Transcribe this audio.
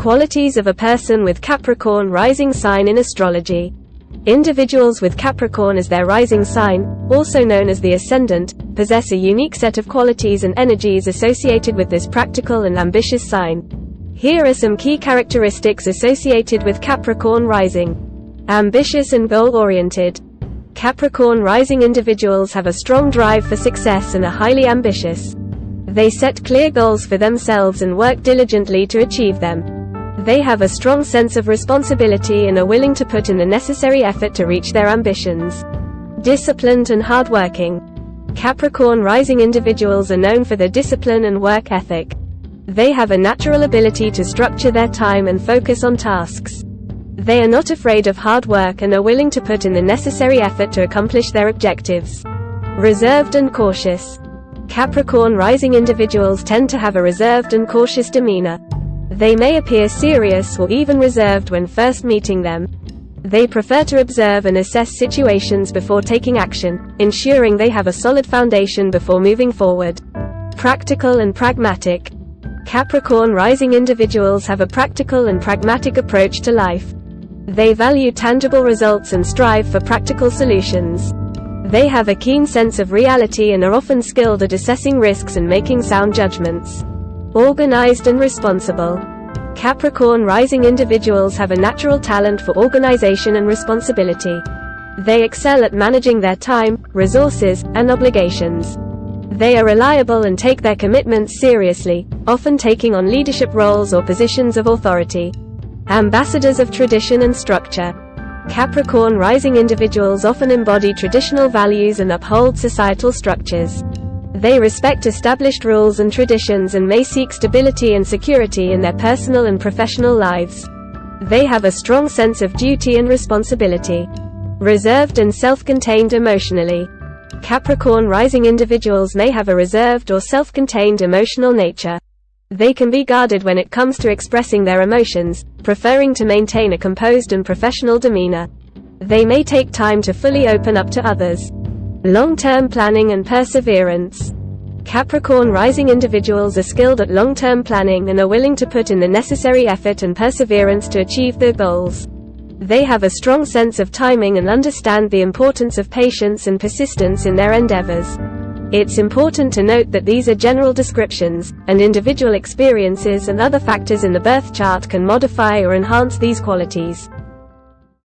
Qualities of a person with Capricorn rising sign in astrology. Individuals with Capricorn as their rising sign, also known as the ascendant, possess a unique set of qualities and energies associated with this practical and ambitious sign. Here are some key characteristics associated with Capricorn rising. Ambitious and goal-oriented. Capricorn rising individuals have a strong drive for success and are highly ambitious. They set clear goals for themselves and work diligently to achieve them. They have a strong sense of responsibility and are willing to put in the necessary effort to reach their ambitions. Disciplined and hardworking. Capricorn rising individuals are known for their discipline and work ethic. They have a natural ability to structure their time and focus on tasks. They are not afraid of hard work and are willing to put in the necessary effort to accomplish their objectives. Reserved and cautious. Capricorn rising individuals tend to have a reserved and cautious demeanor. They may appear serious or even reserved when first meeting them. They prefer to observe and assess situations before taking action, ensuring they have a solid foundation before moving forward. Practical and pragmatic. Capricorn rising individuals have a practical and pragmatic approach to life. They value tangible results and strive for practical solutions. They have a keen sense of reality and are often skilled at assessing risks and making sound judgments. Organized and responsible. Capricorn rising individuals have a natural talent for organization and responsibility. They excel at managing their time, resources, and obligations. They are reliable and take their commitments seriously, often taking on leadership roles or positions of authority. Ambassadors of tradition and structure. Capricorn rising individuals often embody traditional values and uphold societal structures. They respect established rules and traditions and may seek stability and security in their personal and professional lives. They have a strong sense of duty and responsibility. Reserved and self-contained emotionally. Capricorn rising individuals may have a reserved or self-contained emotional nature. They can be guarded when it comes to expressing their emotions, preferring to maintain a composed and professional demeanor. They may take time to fully open up to others. Long-term planning and perseverance. Capricorn rising individuals are skilled at long-term planning and are willing to put in the necessary effort and perseverance to achieve their goals. They have a strong sense of timing and understand the importance of patience and persistence in their endeavors. It's important to note that these are general descriptions, and individual experiences and other factors in the birth chart can modify or enhance these qualities.